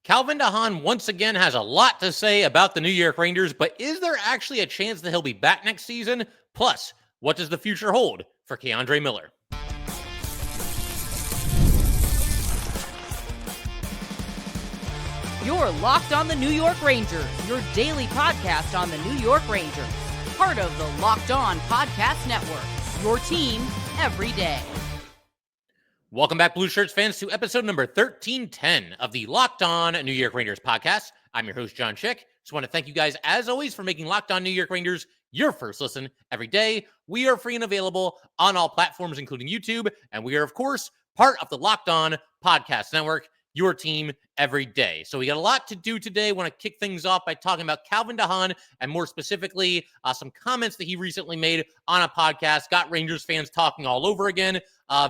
Calvin DeHaan once again has a lot to say about the New York Rangers, but is there actually a chance that he'll be back next season? Plus, what does the future hold for KAndre Miller? You're Locked on the New York Rangers, your daily podcast on the New York Rangers. Part of the Locked On Podcast Network, your team every day. Welcome back, Blue Shirts fans, to episode number 1310 of the Locked On New York Rangers podcast. I'm your host, John Chick. Just want to thank you guys, as always, for making Locked On New York Rangers your first listen every day. We are free and available on all platforms, including YouTube, and we are, of course, part of the Locked On Podcast Network, your team every day. So we got a lot to do today. Want to kick things off by talking about Calvin DeHaan and more specifically, some comments that he recently made on a podcast. Got Rangers fans talking all over again.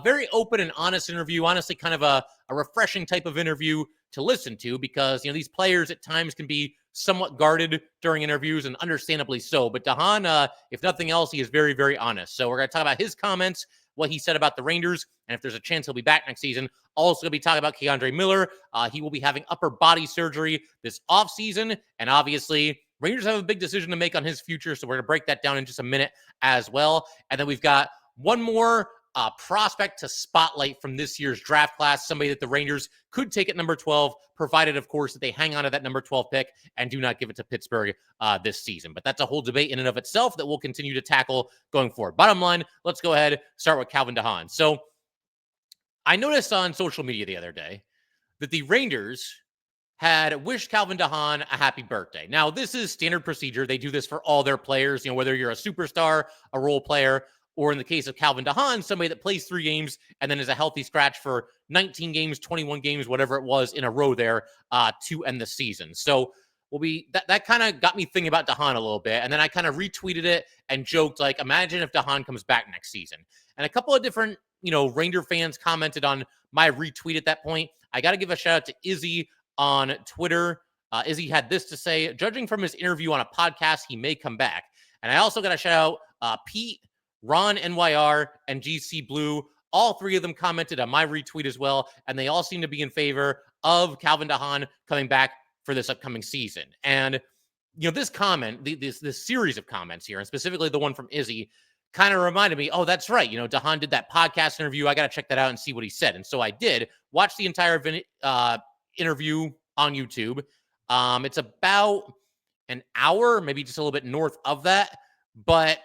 Very open and honest interview. Honestly, kind of a refreshing type of interview to listen to because, these players at times can be somewhat guarded during interviews, and understandably so. But DeHaan, if nothing else, he is very, very honest. So we're going to talk about his comments, what he said about the Rangers, and if there's a chance he'll be back next season. Also going to be talking about KAndre Miller. He will be having upper body surgery this offseason, and obviously Rangers have a big decision to make on his future, so we're going to break that down in just a minute as well. And then we've got one more prospect to spotlight from this year's draft class, somebody that the Rangers could take at number 12, provided, of course, that they hang on to that number 12 pick and do not give it to Pittsburgh this season. But that's a whole debate in and of itself that we'll continue to tackle going forward. Bottom line, let's go ahead, start with Calvin DeHaan. So I noticed on social media the other day that the Rangers had wished Calvin DeHaan a happy birthday. Now, this is standard procedure. They do this for all their players, whether you're a superstar, a role player, or in the case of Calvin DeHaan, somebody that plays 3 games and then is a healthy scratch for 19 games, 21 games, whatever it was in a row there to end the season. So that kind of got me thinking about DeHaan a little bit. And then I kind of retweeted it and joked, like, imagine if DeHaan comes back next season. And a couple of different, Ranger fans commented on my retweet at that point. I got to give a shout out to Izzy on Twitter. Izzy had this to say: judging from his interview on a podcast, he may come back. And I also got to shout out Pete, Ron NYR, and GC Blue. All 3 of them commented on my retweet as well, and they all seem to be in favor of Calvin DeHaan coming back for this upcoming season. And, this comment, this series of comments here, and specifically the one from Izzy, kind of reminded me, oh, that's right. DeHaan did that podcast interview. I got to check that out and see what he said. And so I did watch the entire interview on YouTube. It's about an hour, maybe just a little bit north of that, but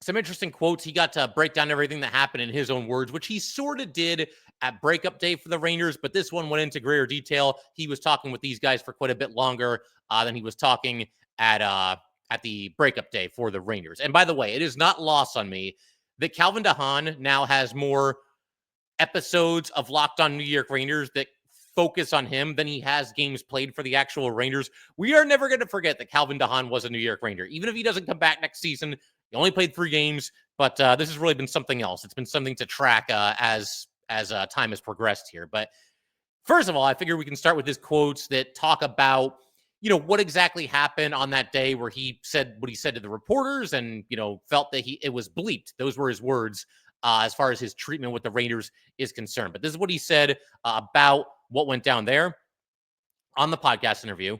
some interesting quotes. He got to break down everything that happened in his own words, which he sort of did at breakup day for the Rangers, but this one went into greater detail. He was talking with these guys for quite a bit longer than he was talking at the breakup day for the Rangers. And by the way, it is not lost on me that Calvin DeHaan now has more episodes of Locked On New York Rangers that focus on him than he has games played for the actual Rangers. We are never going to forget that Calvin DeHaan was a New York Ranger. Even if he doesn't come back next season, he only played 3 games, but this has really been something else. It's been something to track as time has progressed here. But first of all, I figure we can start with his quotes that talk about, what exactly happened on that day where he said what he said to the reporters and, felt that it was bleeped. Those were his words as far as his treatment with the Rangers is concerned. But this is what he said about what went down there on the podcast interview.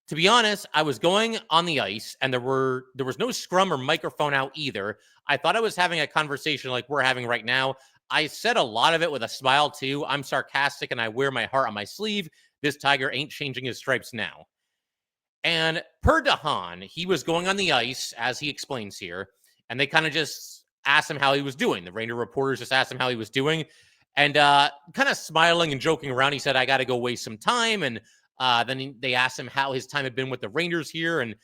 To be honest, I was going on the ice and there was no scrum or microphone out either. I thought I was having a conversation like we're having right now. I said a lot of it with a smile too. I'm sarcastic and I wear my heart on my sleeve. This tiger ain't changing his stripes now. And per DeHaan, he was going on the ice, as he explains here, and they kind of just asked him how he was doing. The Ranger reporters just asked him how he was doing. And kind of smiling and joking around, he said, I got to go waste some time. And then they asked him how his time had been with the Rangers here. And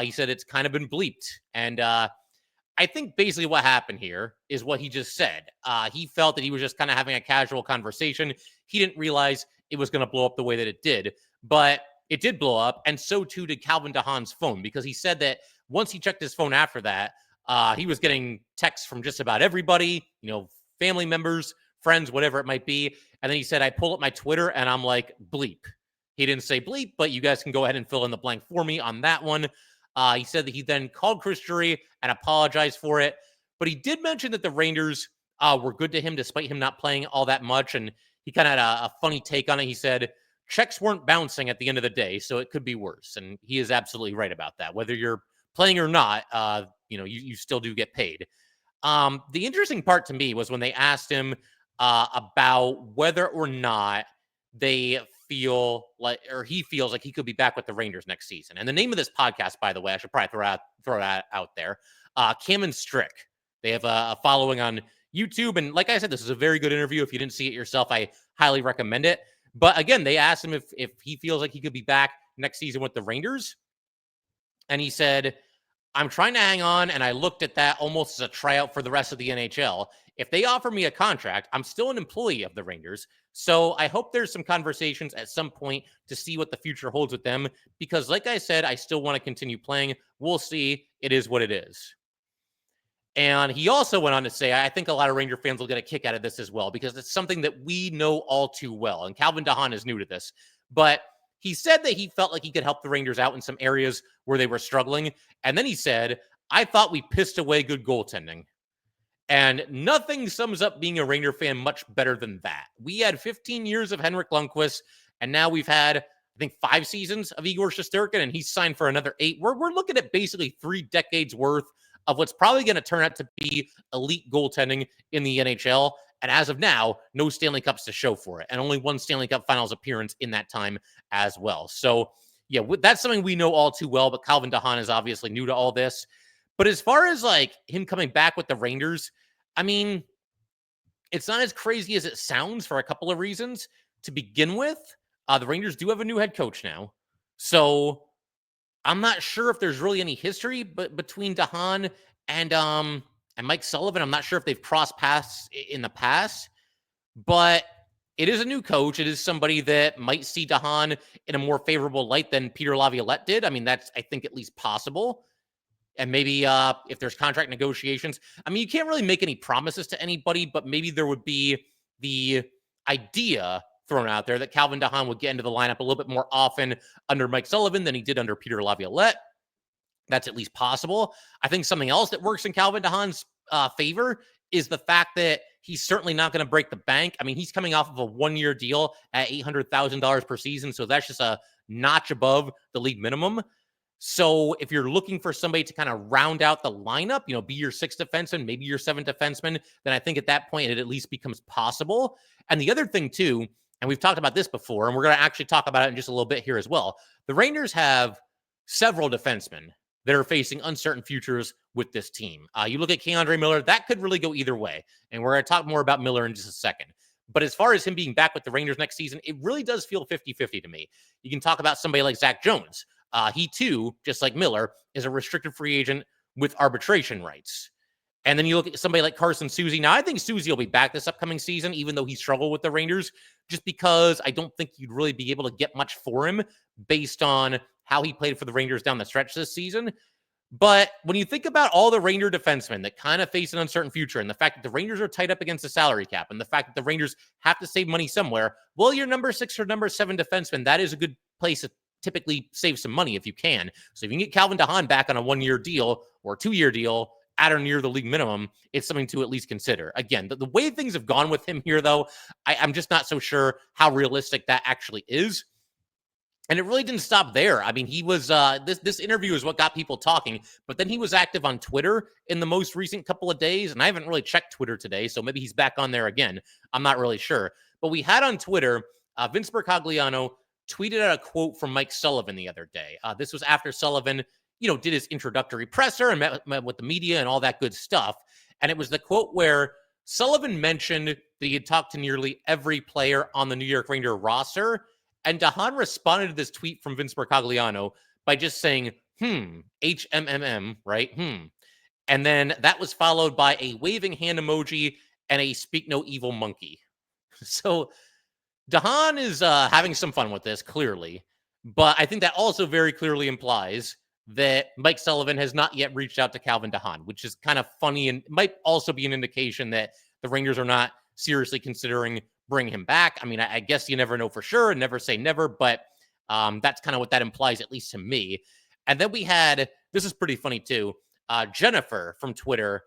he said, it's kind of been bleeped. And I think basically what happened here is what he just said. He felt that he was just kind of having a casual conversation. He didn't realize it was going to blow up the way that it did. But it did blow up. And so too did Calvin DeHaan's phone, because he said that once he checked his phone after that, he was getting texts from just about everybody, family members, friends, whatever it might be. And then he said, I pull up my Twitter and I'm like, bleep. He didn't say bleep, but you guys can go ahead and fill in the blank for me on that one. He said that he then called Chris Drury and apologized for it. But he did mention that the Rangers were good to him despite him not playing all that much. And he kind of had a funny take on it. He said, checks weren't bouncing at the end of the day, so it could be worse. And he is absolutely right about that. Whether you're playing or not, you still do get paid. The interesting part to me was when they asked him about whether or not they feel like, or he feels like he could be back with the Rangers next season. And the name of this podcast, by the way, I should probably throw that out there. Cam and Strick. They have a following on YouTube. And like I said, this is a very good interview. If you didn't see it yourself, I highly recommend it. But again, they asked him if he feels like he could be back next season with the Rangers. And he said, I'm trying to hang on, and I looked at that almost as a tryout for the rest of the NHL. If they offer me a contract, I'm still an employee of the Rangers. So I hope there's some conversations at some point to see what the future holds with them. Because like I said, I still want to continue playing. We'll see. It is what it is. And he also went on to say, I think a lot of Ranger fans will get a kick out of this as well, because it's something that we know all too well. And Calvin DeHaan is new to this. But he said that he felt like he could help the Rangers out in some areas where they were struggling. And then he said, I thought we pissed away good goaltending. And nothing sums up being a Ranger fan much better than that. We had 15 years of Henrik Lundqvist, and now we've had, I think, 5 seasons of Igor Shesterkin, and he's signed for another 8. We're looking at basically 3 decades worth of what's probably going to turn out to be elite goaltending in the NHL. And as of now, no Stanley Cups to show for it, and only 1 Stanley Cup Finals appearance in that time as well. So, yeah, that's something we know all too well, but Calvin DeHaan is obviously new to all this. But as far as, like, him coming back with the Rangers, I mean, it's not as crazy as it sounds for a couple of reasons. To begin with, the Rangers do have a new head coach now. So I'm not sure if there's really any history between DeHaan and Mike Sullivan. I'm not sure if they've crossed paths in the past, but it is a new coach. It is somebody that might see DeHaan in a more favorable light than Peter Laviolette did. I mean, that's, I think, at least possible. And maybe if there's contract negotiations, I mean, you can't really make any promises to anybody, but maybe there would be the idea thrown out there that Calvin DeHaan would get into the lineup a little bit more often under Mike Sullivan than he did under Peter Laviolette. That's at least possible. I think something else that works in Calvin DeHaan's favor is the fact that he's certainly not going to break the bank. I mean, he's coming off of a 1-year deal at $800,000 per season, so that's just a notch above the league minimum. So if you're looking for somebody to kind of round out the lineup, be your 6th defenseman, maybe your 7th defenseman, then I think at that point it at least becomes possible. And the other thing too, and we've talked about this before, and we're going to actually talk about it in just a little bit here as well. The Rangers have several defensemen that are facing uncertain futures with this team. You look at KAndre Miller, that could really go either way. And we're going to talk more about Miller in just a second. But as far as him being back with the Rangers next season, it really does feel 50-50 to me. You can talk about somebody like Zach Jones. He too, just like Miller, is a restricted free agent with arbitration rights. And then you look at somebody like Carson Soucy. Now, I think Soucy will be back this upcoming season, even though he struggled with the Rangers, just because I don't think you'd really be able to get much for him based on how he played for the Rangers down the stretch this season. But when you think about all the Ranger defensemen that kind of face an uncertain future, and the fact that the Rangers are tight up against the salary cap, and the fact that the Rangers have to save money somewhere, well, your number 6 or number 7 defenseman, that is a good place to typically save some money if you can. So if you can get Calvin DeHaan back on a 1-year deal or a 2-year deal at or near the league minimum, it's something to at least consider. Again, the way things have gone with him here, though, I'm just not so sure how realistic that actually is. And it really didn't stop there. I mean, he was this interview is what got people talking, but then he was active on Twitter in the most recent couple of days, and I haven't really checked Twitter today, so maybe he's back on there again. I'm not really sure. But we had on Twitter, Vince Bercogliano tweeted out a quote from Mike Sullivan the other day. This was after Sullivan, did his introductory presser and met with the media and all that good stuff. And it was the quote where Sullivan mentioned that he had talked to nearly every player on the New York Ranger roster. And DeHaan responded to this tweet from Vince Bercogliano by just saying, HMMM, right? And then that was followed by a waving hand emoji and a speak no evil monkey. So DeHaan is having some fun with this, clearly. But I think that also very clearly implies that Mike Sullivan has not yet reached out to Calvin DeHaan, which is kind of funny and might also be an indication that the Rangers are not seriously considering bringing him back. I mean, I guess you never know for sure and never say never, but that's kind of what that implies, at least to me. And then we had, this is pretty funny too, Jennifer from Twitter.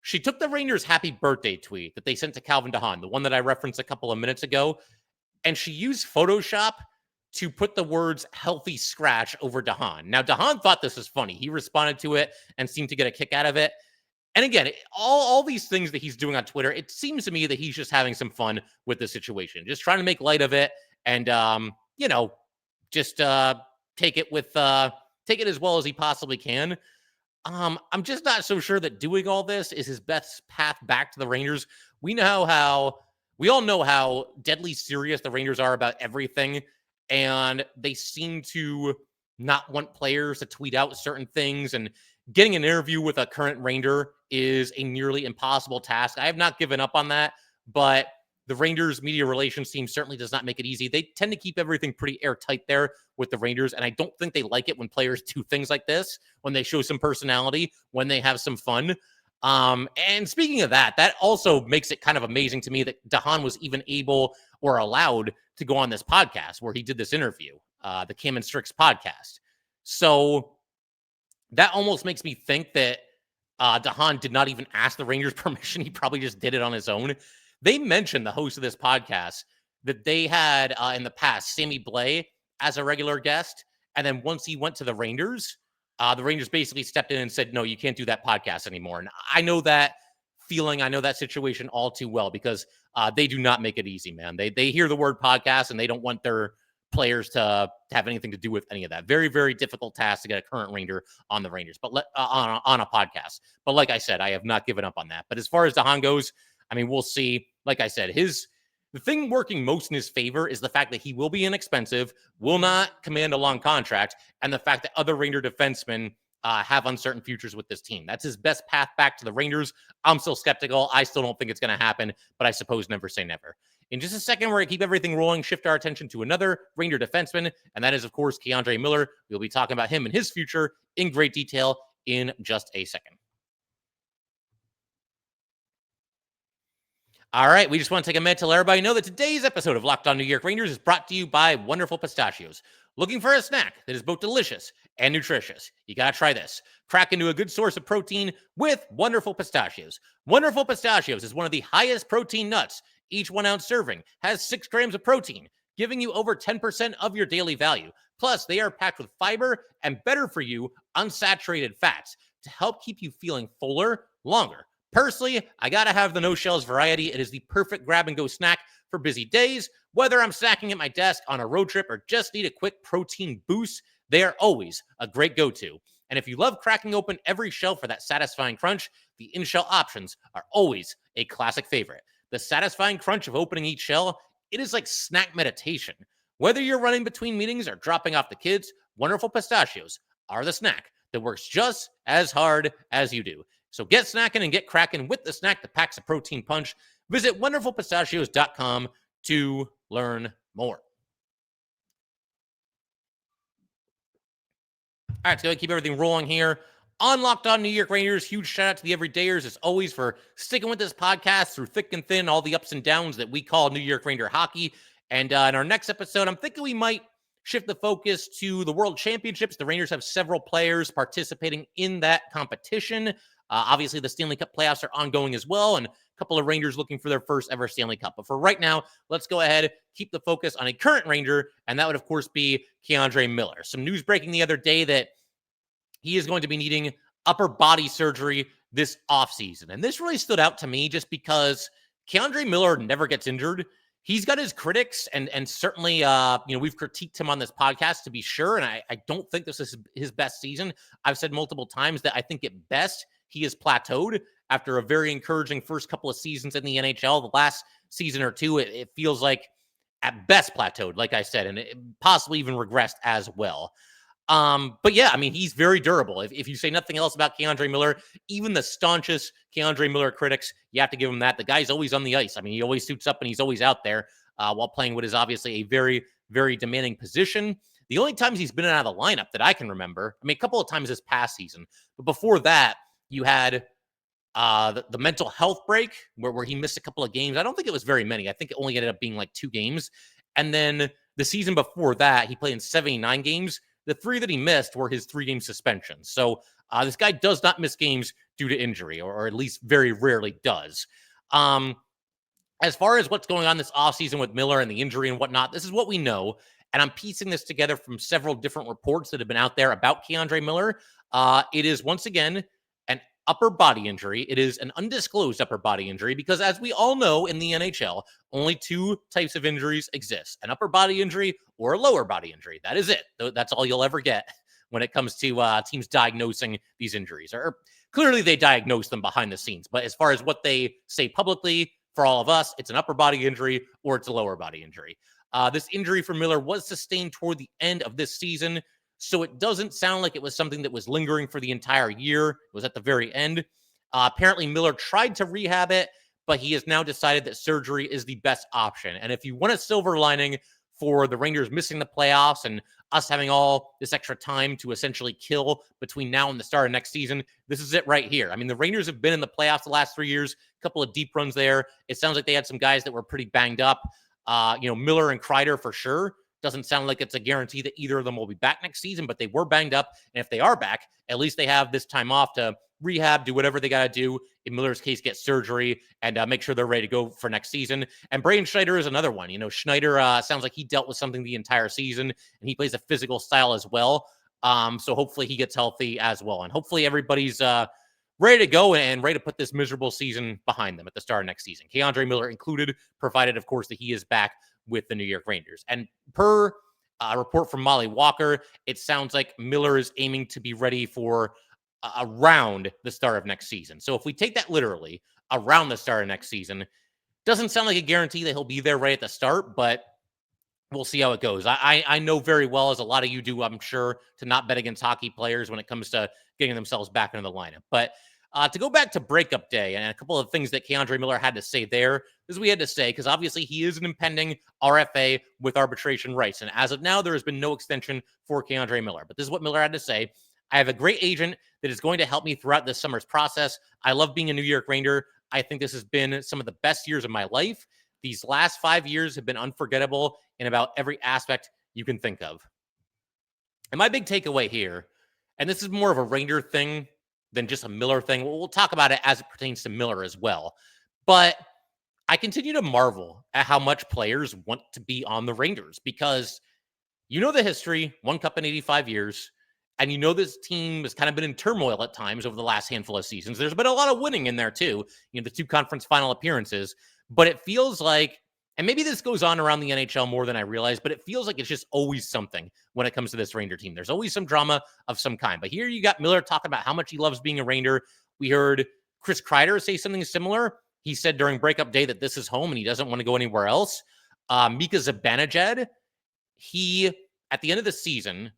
She took the Rangers' happy birthday tweet that they sent to Calvin DeHaan, the one that I referenced a couple of minutes ago, and she used Photoshop to put the words healthy scratch over Haan. Now, Haan thought this was funny. He responded to it and seemed to get a kick out of it. And again, all these things that he's doing on Twitter, it seems to me that he's just having some fun with the situation, just trying to make light of it and, just take it as well as he possibly can. I'm just not so sure that doing all this is his best path back to the Rangers. We all know how deadly serious the Rangers are about everything, and they seem to not want players to tweet out certain things, and getting an interview with a current Ranger is a nearly impossible task. I have not given up on that, but the Rangers media relations team certainly does not make it easy. They tend to keep everything pretty airtight there with the Rangers, and I don't think they like it when players do things like this, when they show some personality, when they have some fun. And speaking of that, that also makes it kind of amazing to me that Haan was even able or allowed to go on this podcast where he did this interview, the Cam and Strix podcast. So that almost makes me think that Haan did not even ask the Rangers permission. He probably just did it on his own. They mentioned, the host of this podcast, that they had in the past Sammy Blais as a regular guest. And then once he went to the Rangers basically stepped in and said, no, you can't do that podcast anymore. And I know that feeling, I know that situation all too well, because they do not make it easy, man. They hear the word podcast and they don't want their players to have anything to do with any of that. Very, very difficult task to get a current Ranger on the Rangers, but on a podcast. But like I said, I have not given up on that. But as far as Haan goes, I mean, we'll see. Like I said, the thing working most in his favor is the fact that he will be inexpensive, will not command a long contract, and the fact that other Ranger defensemen have uncertain futures with this team. That's his best path back to the Rangers. I'm still skeptical. I still don't think it's going to happen, but I suppose never say never. In just a second, we're going to keep everything rolling, shift our attention to another Ranger defenseman, and that is, of course, KAndre Miller. We'll be talking about him and his future in great detail in just a second. All right, we just want to take a minute to let everybody know that today's episode of Locked On New York Rangers is brought to you by Wonderful Pistachios. Looking for a snack that is both delicious and nutritious? You got to try this. Crack into a good source of protein with Wonderful Pistachios. Wonderful Pistachios is one of the highest protein nuts. Each 1 ounce serving has 6 grams of protein, giving you over 10% of your daily value. Plus, they are packed with fiber and better for you unsaturated fats to help keep you feeling fuller longer. Personally, I got to have the no shells variety. It is the perfect grab and go snack for busy days. Whether I'm snacking at my desk, on a road trip, or just need a quick protein boost, they are always a great go-to. And if you love cracking open every shell for that satisfying crunch, the in-shell options are always a classic favorite. The satisfying crunch of opening each shell, it is like snack meditation. Whether you're running between meetings or dropping off the kids, Wonderful Pistachios are the snack that works just as hard as you do. So get snacking and get cracking with the snack that packs a protein punch. Visit wonderfulpistachios.com to learn more. All right, so keep everything rolling here on Locked On New York Rangers. Huge shout out to the everydayers, as always, for sticking with this podcast through thick and thin, all the ups and downs that we call New York Ranger hockey. And in our next episode, I'm thinking we might shift the focus to the World Championships. The Rangers have several players participating in that competition. Obviously, the Stanley Cup playoffs are ongoing as well, and a couple of Rangers looking for their first ever Stanley Cup. But for right now, let's go ahead, keep the focus on a current Ranger, and that would, of course, be KAndre Miller. Some news breaking the other day that he is going to be needing upper body surgery this offseason. And this really stood out to me just because KAndre Miller never gets injured. He's got his critics, and certainly, we've critiqued him on this podcast, to be sure, and I don't think this is his best season. I've said multiple times that I think at best he is plateaued after a very encouraging first couple of seasons in the NHL. The last season or two, it feels like at best plateaued, like I said, and it possibly even regressed as well. But yeah, I mean, he's very durable. If you say nothing else about KAndre Miller, even the staunchest KAndre Miller critics, you have to give him that. The guy's always on the ice. I mean, he always suits up and he's always out there while playing what is obviously a very, very demanding position. The only times he's been out of the lineup that I can remember, I mean, a couple of times this past season, but before that, you had the mental health break where he missed a couple of games. I don't think it was very many. I think it only ended up being like 2 games. And then the season before that, he played in 79 games. The 3 that he missed were his 3-game suspensions. So this guy does not miss games due to injury, or at least very rarely does. As far as what's going on this offseason with Miller and the injury and whatnot, this is what we know. and I'm piecing this together from several different reports that have been out there about KAndre Miller. It is once again an upper body injury. It is an undisclosed upper body injury because, as we all know in the NHL, only two types of injuries exist: an upper body injury or a lower body injury. That is it. That's all you'll ever get when it comes to teams diagnosing these injuries. Or clearly they diagnose them behind the scenes, but as far as what they say publicly, for all of us, it's an upper body injury or it's a lower body injury. This injury for Miller was sustained toward the end of this season, so it doesn't sound like it was something that was lingering for the entire year. It was at the very end. Apparently, Miller tried to rehab it, but he has now decided that surgery is the best option. And if you want a silver lining for the Rangers missing the playoffs and us having all this extra time to essentially kill between now and the start of next season, this is it right here. I mean, the Rangers have been in the playoffs the last 3 years, a couple of deep runs there. It sounds like they had some guys that were pretty banged up. Miller and Kreider for sure. Doesn't sound like it's a guarantee that either of them will be back next season, but they were banged up. And if they are back, at least they have this time off to rehab, do whatever they got to do. In Miller's case, get surgery and make sure they're ready to go for next season. And Braden Schneider is another one. Schneider sounds like he dealt with something the entire season, and he plays a physical style as well. So hopefully he gets healthy as well. And hopefully everybody's ready to go and ready to put this miserable season behind them at the start of next season. KAndre Miller included, provided, of course, that he is back with the New York Rangers. And per report from Molly Walker, it sounds like Miller is aiming to be ready for around the start of next season. So if we take that literally, around the start of next season, doesn't sound like a guarantee that he'll be there right at the start, but we'll see how it goes. I know very well, as a lot of you do, I'm sure, to not bet against hockey players when it comes to getting themselves back into the lineup. But to go back to breakup day and a couple of things that KAndre Miller had to say there, this is what we had to say, because obviously he is an impending RFA with arbitration rights. And as of now, there has been no extension for KAndre Miller. But this is what Miller had to say. I have a great agent that is going to help me throughout this summer's process. I love being a New York Ranger. I think this has been some of the best years of my life. These last 5 years have been unforgettable in about every aspect you can think of. And my big takeaway here, and this is more of a Ranger thing than just a Miller thing. We'll talk about it as it pertains to Miller as well. But I continue to marvel at how much players want to be on the Rangers because you know the history, one cup in 85 years, and you know this team has kind of been in turmoil at times over the last handful of seasons. There's been a lot of winning in there too, the 2 conference final appearances, but it feels like, and maybe this goes on around the NHL more than I realize, but it feels like it's just always something when it comes to this Ranger team. There's always some drama of some kind. But here you got Miller talking about how much he loves being a Ranger. We heard Chris Kreider say something similar. He said during breakup day that this is home and he doesn't want to go anywhere else. Mika Zibanejad, he, at the end of the season,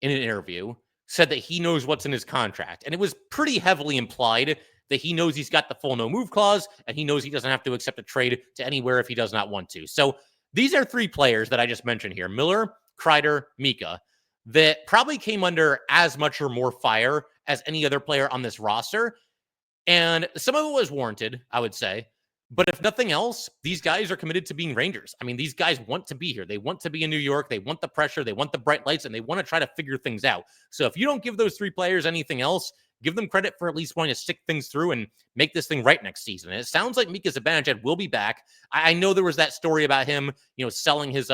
in an interview, said that he knows what's in his contract. And it was pretty heavily implied that he knows he's got the full no move clause and he knows he doesn't have to accept a trade to anywhere if he does not want to. So these are 3 players that I just mentioned here, Miller, Kreider, Mika, that probably came under as much or more fire as any other player on this roster. And some of it was warranted, I would say. But if nothing else, these guys are committed to being Rangers. I mean, these guys want to be here. They want to be in New York. They want the pressure. They want the bright lights, and they want to try to figure things out. So if you don't give those 3 players anything else, give them credit for at least wanting to stick things through and make this thing right next season. And it sounds like Mika Zibanejad will be back. I know there was that story about him, selling his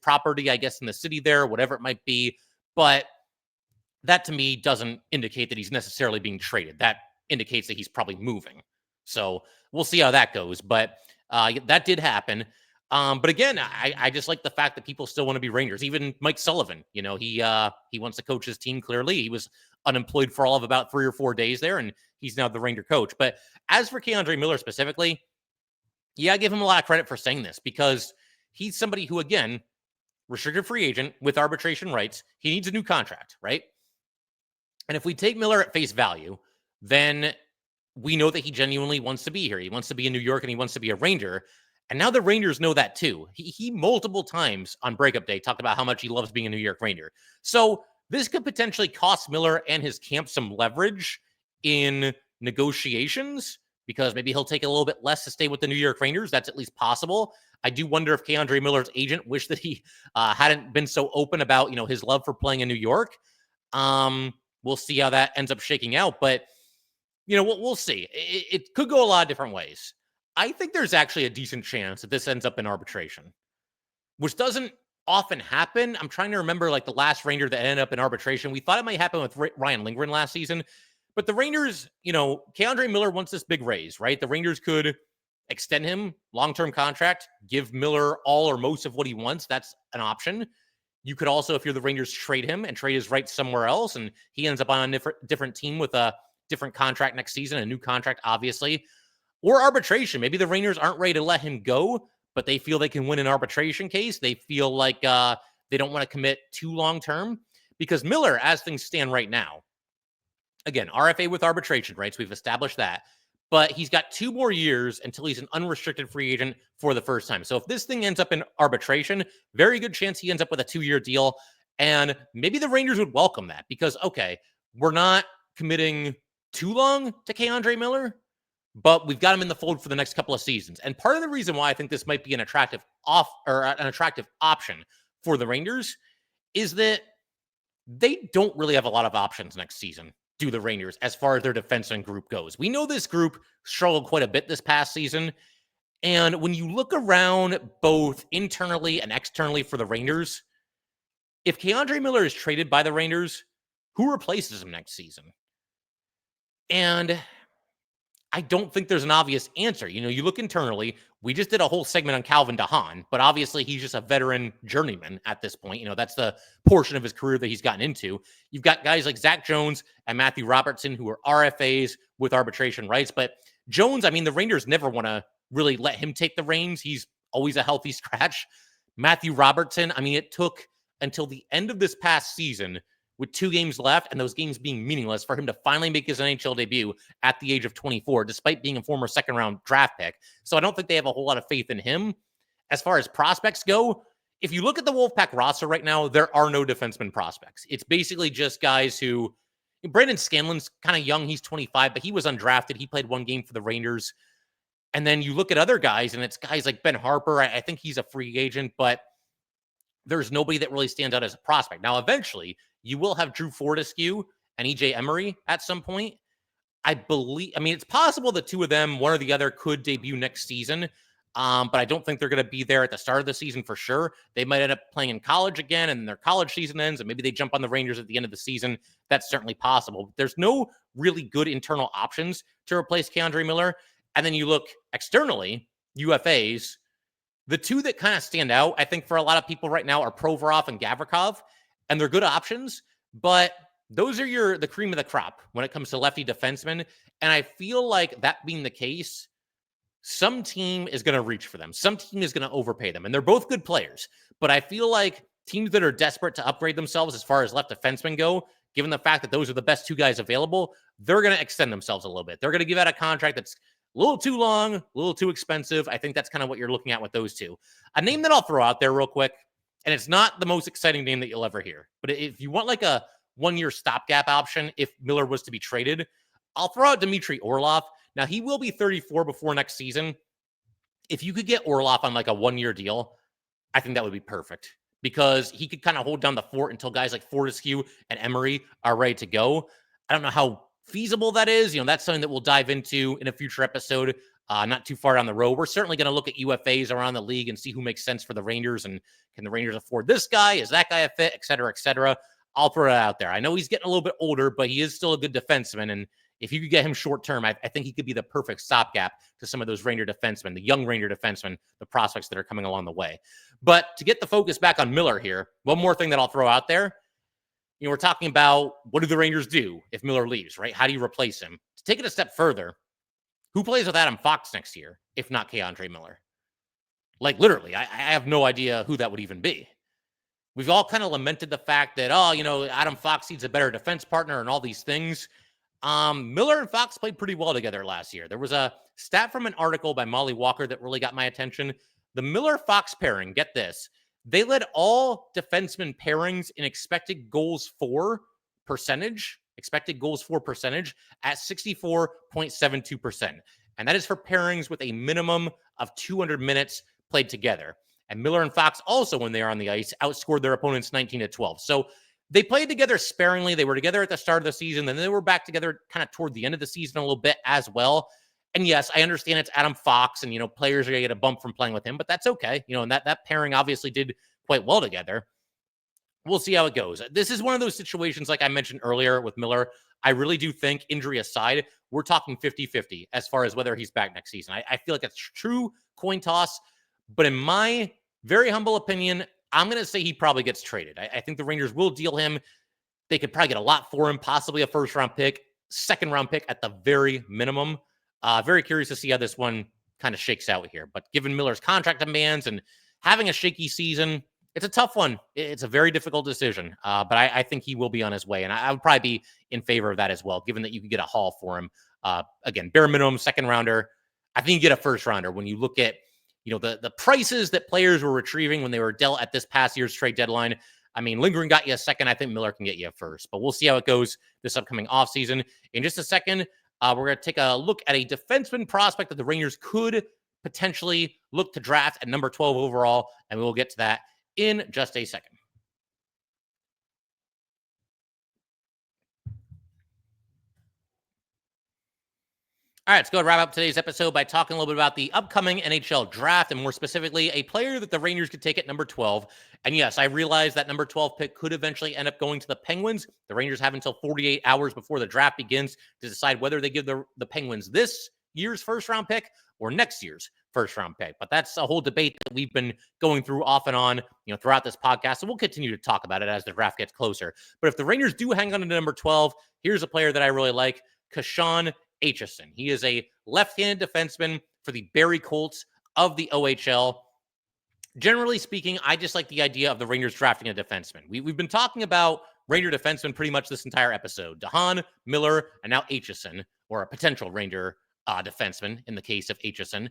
property, I guess, in the city there, whatever it might be. But that to me doesn't indicate that he's necessarily being traded. That indicates that he's probably moving. So we'll see how that goes. But that did happen. But again, I just like the fact that people still want to be Rangers. Even Mike Sullivan, he wants to coach his team. Clearly, he was unemployed for all of about 3 or 4 days there, and he's now the Ranger coach. But as for KAndre Miller specifically, yeah, I give him a lot of credit for saying this because he's somebody who, again, restricted free agent with arbitration rights. He needs a new contract, right? And if we take Miller at face value, then we know that he genuinely wants to be here. He wants to be in New York and he wants to be a Ranger. And now the Rangers know that too. He multiple times on breakup day talked about how much he loves being a New York Ranger. So this could potentially cost Miller and his camp some leverage in negotiations because maybe he'll take a little bit less to stay with the New York Rangers. That's at least possible. I do wonder if KAndre Miller's agent wished that he hadn't been so open about, his love for playing in New York. We'll see how that ends up shaking out. But, we'll see. It could go a lot of different ways. I think there's actually a decent chance that this ends up in arbitration, which doesn't often happen. I'm trying to remember like the last Ranger that ended up in arbitration. We thought it might happen with Ryan Lindgren last season, but the Rangers, KAndre Miller wants this big raise, right? The Rangers could extend him long-term contract, give Miller all or most of what he wants. That's an option. You could also, if you're the Rangers, trade him and trade his rights somewhere else, and he ends up on a different team with a different contract next season, a new contract, obviously. Or arbitration. Maybe the Rangers aren't ready to let him go, but they feel they can win an arbitration case. They feel like they don't want to commit too long-term. Because Miller, as things stand right now, again, RFA with arbitration rights, we've established that. But he's got 2 more years until he's an unrestricted free agent for the first time. So if this thing ends up in arbitration, very good chance he ends up with a 2-year deal. And maybe the Rangers would welcome that because, okay, we're not committing too long to KAndre Miller, but we've got him in the fold for the next couple of seasons. And part of the reason why I think this might be an attractive option for the Rangers is that they don't really have a lot of options next season, do the Rangers, as far as their defenseman group goes. We know this group struggled quite a bit this past season. And when you look around both internally and externally for the Rangers, if KAndre Miller is traded by the Rangers, who replaces him next season? And I don't think there's an obvious answer. You look internally. We just did a whole segment on Calvin DeHaan, but obviously he's just a veteran journeyman at this point. That's the portion of his career that he's gotten into. You've got guys like Zach Jones and Matthew Robertson who are RFAs with arbitration rights. But Jones, the Rangers never want to really let him take the reins. He's always a healthy scratch. Matthew Robertson, it took until the end of this past season with 2 games left and those games being meaningless for him to finally make his NHL debut at the age of 24, despite being a former second-round draft pick. So I don't think they have a whole lot of faith in him. As far as prospects go, if you look at the Wolfpack roster right now, there are no defenseman prospects. It's basically just guys who... Brandon Scanlon's kind of young. He's 25, but he was undrafted. He played 1 game for the Rangers. And then you look at other guys, and it's guys like Ben Harper. I think he's a free agent, but there's nobody that really stands out as a prospect. Now, eventually, you will have Drew Fortescue and EJ Emery at some point. I believe, it's possible the 2 of them, one or the other, could debut next season. But I don't think they're going to be there at the start of the season for sure. They might end up playing in college again, and their college season ends, and maybe they jump on the Rangers at the end of the season. That's certainly possible. There's no really good internal options to replace KAndre Miller. And then you look externally, UFAs. The 2 that kind of stand out, I think, for a lot of people right now are Provorov and Gavrikov, and they're good options, but those are the cream of the crop when it comes to lefty defensemen. And I feel like that being the case, some team is going to reach for them. Some team is going to overpay them, and they're both good players. But I feel like teams that are desperate to upgrade themselves as far as left defensemen go, given the fact that those are the best 2 guys available, they're going to extend themselves a little bit. They're going to give out a contract that's a little too long, a little too expensive. I think that's kind of what you're looking at with those 2. A name that I'll throw out there real quick, and it's not the most exciting name that you'll ever hear, but if you want like a 1-year stopgap option, if Miller was to be traded, I'll throw out Dmitry Orlov. Now, he will be 34 before next season. If you could get Orlov on like a 1-year deal, I think that would be perfect because he could kind of hold down the fort until guys like Fortescue and Emery are ready to go. I don't know how feasible that is. That's something that we'll dive into in a future episode, not too far down the road. We're certainly going to look at UFAs around the league and see who makes sense for the Rangers, and can the Rangers afford this guy? Is that guy a fit? Et cetera, et cetera. I'll throw it out there. I know he's getting a little bit older, but he is still a good defenseman, and if you could get him short term, I think he could be the perfect stopgap to some of those Ranger defensemen, the young Ranger defensemen, the prospects that are coming along the way. But to get the focus back on Miller here, one more thing that I'll throw out there. We're talking about what do the Rangers do if Miller leaves, right? How do you replace him? To take it a step further, who plays with Adam Fox next year, if not KAndre Miller? Like, literally, I have no idea who that would even be. We've all kind of lamented the fact that, Adam Fox needs a better defense partner and all these things. Miller and Fox played pretty well together last year. There was a stat from an article by Molly Walker that really got my attention. The Miller-Fox pairing, get this, they led all defenseman pairings in expected goals for percentage at 64.72%. And that is for pairings with a minimum of 200 minutes played together. And Miller and Fox also, when they are on the ice, outscored their opponents 19-12. So they played together sparingly. They were together at the start of the season. Then they were back together kind of toward the end of the season a little bit as well. And yes, I understand it's Adam Fox and, players are going to get a bump from playing with him, but that's okay. And that pairing obviously did quite well together. We'll see how it goes. This is one of those situations, like I mentioned earlier with Miller. I really do think, injury aside, we're talking 50-50 as far as whether he's back next season. I feel like it's true coin toss, but in my very humble opinion, I'm going to say he probably gets traded. I think the Rangers will deal him. They could probably get a lot for him, possibly a first-round pick, second-round pick at the very minimum. Very curious to see how this one kind of shakes out here. But given Miller's contract demands and having a shaky season, it's a tough one. It's a very difficult decision, but I think he will be on his way, and I would probably be in favor of that as well, given that you could get a haul for him. Again, bare minimum second rounder. I think you get a first rounder when you look at the prices that players were retrieving when they were dealt at this past year's trade deadline. I mean, Lindgren got you a second. I think Miller can get you a first, but we'll see how it goes this upcoming offseason. In just a second, we're going to take a look at a defenseman prospect that the Rangers could potentially look to draft at number 12 overall, and we'll get to that in just a second. All right, let's go wrap up today's episode by talking a little bit about the upcoming NHL Draft, and more specifically, a player that the Rangers could take at number 12. And yes, I realize that number 12 pick could eventually end up going to the Penguins. The Rangers have until 48 hours before the draft begins to decide whether they give the Penguins this year's first-round pick or next year's first-round pick. But that's a whole debate that we've been going through off and on, throughout this podcast, and we'll continue to talk about it as the draft gets closer. But if the Rangers do hang on to number 12, here's a player that I really like, Kashawn Aitcheson. He is a left-handed defenseman for the Barrie Colts of the OHL. Generally speaking, I just like the idea of the Rangers drafting a defenseman. We've been talking about Ranger defensemen pretty much this entire episode. Haan, Miller, and now Aitcheson, or a potential Ranger defenseman in the case of Aitcheson.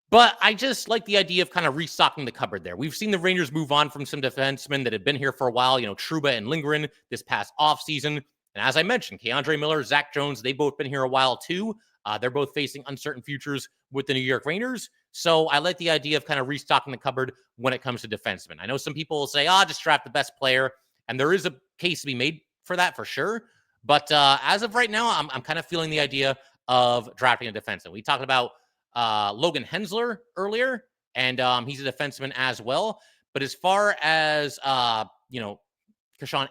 But I just like the idea of kind of restocking the cupboard there. We've seen the Rangers move on from some defensemen that had been here for a while, Trouba and Lindgren this past offseason. And as I mentioned, KAndre Miller, Zach Jones, they've both been here a while too. They're both facing uncertain futures with the New York Rangers. So I like the idea of kind of restocking the cupboard when it comes to defensemen. I know some people will say, just draft the best player. And there is a case to be made for that for sure. But as of right now, I'm kind of feeling the idea of drafting a defenseman. We talked about Logan Hensler earlier, and he's a defenseman as well. But as far as, Kashawn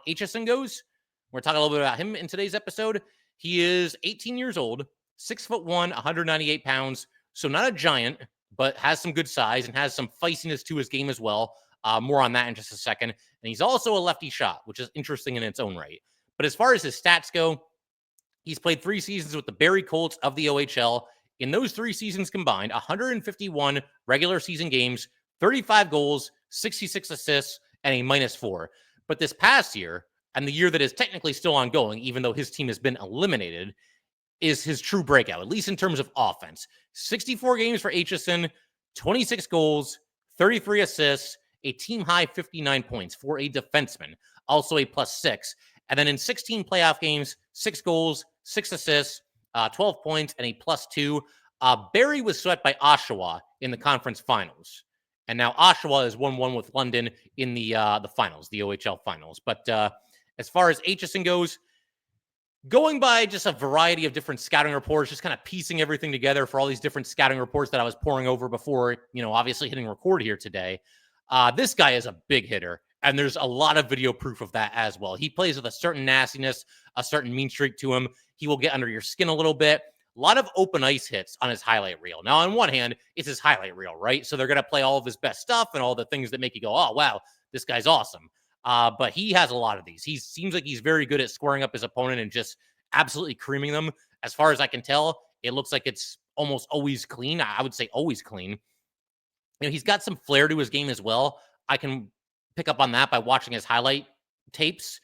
Aitcheson goes, we're talking a little bit about him in today's episode. He is 18 years old, 6'1", 198 pounds. So not a giant, but has some good size and has some feistiness to his game as well. More on that in just a second. And he's also a lefty shot, which is interesting in its own right. But as far as his stats go, he's played 3 seasons with the Barrie Colts of the OHL. In those 3 seasons combined, 151 regular season games, 35 goals, 66 assists, and a -4. But this past year, and the year that is technically still ongoing, even though his team has been eliminated, is his true breakout, at least in terms of offense. 64 games for Aitcheson, 26 goals, 33 assists, a team-high 59 points for a defenseman, also a +6. And then in 16 playoff games, 6 goals, 6 assists, 12 points, and a +2. Barrie was swept by Oshawa in the conference finals. And now Oshawa is 1-1 with London in the finals, the OHL finals. But as far as Aitcheson goes, going by just a variety of different scouting reports, just kind of piecing everything together for all these different scouting reports that I was pouring over before, obviously hitting record here today. This guy is a big hitter, and there's a lot of video proof of that as well. He plays with a certain nastiness, a certain mean streak to him. He will get under your skin a little bit. A lot of open ice hits on his highlight reel. Now, on one hand, it's his highlight reel, right? So they're going to play all of his best stuff and all the things that make you go, oh, wow, this guy's awesome. But he has a lot of these. He seems like he's very good at squaring up his opponent and just absolutely creaming them. As far as I can tell, it looks like it's almost always clean. I would say always clean. He's got some flair to his game as well. I can pick up on that by watching his highlight tapes.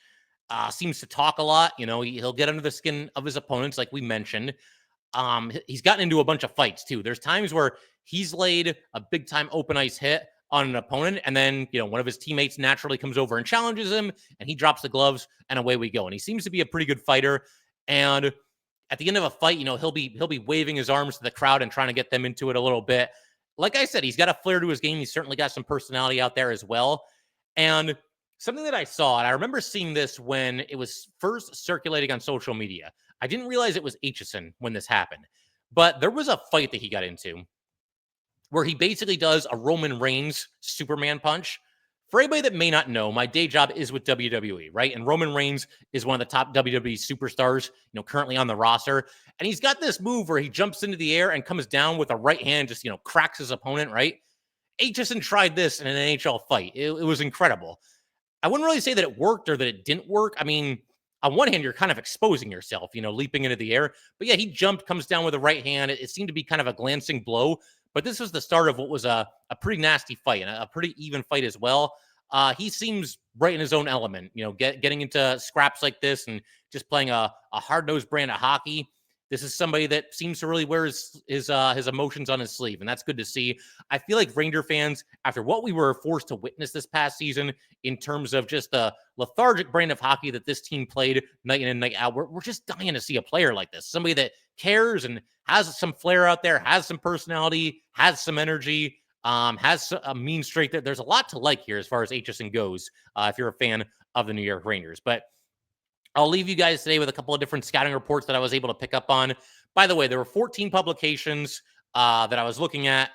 Seems to talk a lot. He'll get under the skin of his opponents, like we mentioned. He's gotten into a bunch of fights too. There's times where he's laid a big time open ice hit on an opponent, and then one of his teammates naturally comes over and challenges him, and he drops the gloves, and away we go. And he seems to be a pretty good fighter. And at the end of a fight, he'll be waving his arms to the crowd and trying to get them into it a little bit. Like I said, he's got a flair to his game. He's certainly got some personality out there as well. And something that I saw, and I remember seeing this when it was first circulating on social media. I didn't realize it was Aitcheson when this happened, but there was a fight that he got into where he basically does a Roman Reigns Superman punch, For anybody that may not know, my day job is with WWE, right? And Roman Reigns is one of the top WWE superstars, currently on the roster. And he's got this move where he jumps into the air and comes down with a right hand, just, cracks his opponent, right? Aitcheson tried this in an NHL fight. It was incredible. I wouldn't really say that it worked or that it didn't work. I mean, on one hand, you're kind of exposing yourself, leaping into the air. But yeah, he jumped, comes down with a right hand. It seemed to be kind of a glancing blow. But this was the start of what was a pretty nasty fight and a pretty even fight as well. He seems right in his own element, getting into scraps like this and just playing a hard-nosed brand of hockey. This is somebody that seems to really wear his emotions on his sleeve, and that's good to see. I feel like Ranger fans, after what we were forced to witness this past season in terms of just the lethargic brand of hockey that this team played night in and night out, we're just dying to see a player like this, somebody that cares and has some flair out there, has some personality, has some energy, has a mean streak. There's a lot to like here as far as Aitcheson goes, if you're a fan of the New York Rangers. But I'll leave you guys today with a couple of different scouting reports that I was able to pick up on. By the way, there were 14 publications that I was looking at.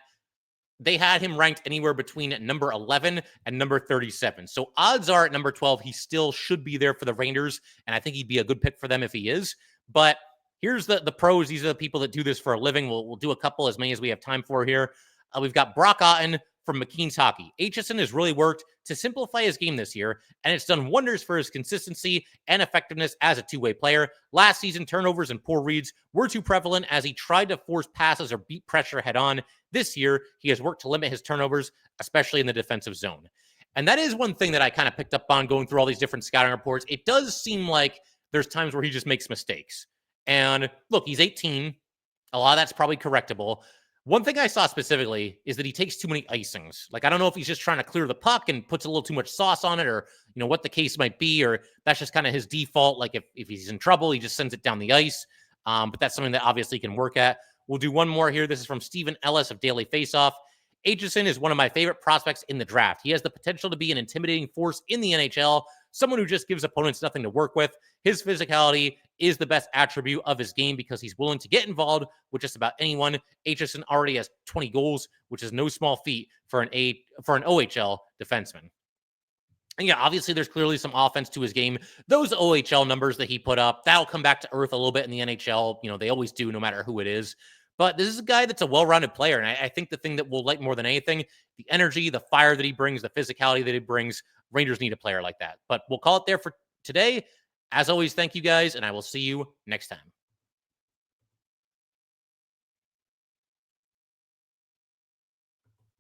They had him ranked anywhere between number 11 and number 37. So odds are at number 12, he still should be there for the Rangers, and I think he'd be a good pick for them if he is. But here's the pros. These are the people that do this for a living. We'll do a couple, as many as we have time for here. We've got Brock Otten from McKean's Hockey. Aitcheson has really worked to simplify his game this year, and it's done wonders for his consistency and effectiveness as a two-way player. Last season, turnovers and poor reads were too prevalent as he tried to force passes or beat pressure head-on. This year, he has worked to limit his turnovers, especially in the defensive zone. And that is one thing that I kind of picked up on going through all these different scouting reports. It does seem like there's times where he just makes mistakes. And look, he's 18. A lot of that's probably correctable. One thing I saw specifically is that he takes too many icings. Like, I don't know if he's just trying to clear the puck and puts a little too much sauce on it, or, what the case might be, or that's just kind of his default. Like, if he's in trouble, he just sends it down the ice. But that's something that obviously can work at. We'll do one more here. This is from Stephen Ellis of Daily Faceoff. Aitcheson is one of my favorite prospects in the draft. He has the potential to be an intimidating force in the NHL, someone who just gives opponents nothing to work with. His physicality is the best attribute of his game because he's willing to get involved with just about anyone. Aitcheson already has 20 goals, which is no small feat for an OHL defenseman. And yeah, obviously there's clearly some offense to his game. Those OHL numbers that he put up, that'll come back to earth a little bit in the NHL. They always do, no matter who it is. But this is a guy that's a well-rounded player. And I think the thing that we'll like more than anything, the energy, the fire that he brings, the physicality that he brings, Rangers need a player like that. But we'll call it there for today. As always, thank you guys, and I will see you next time.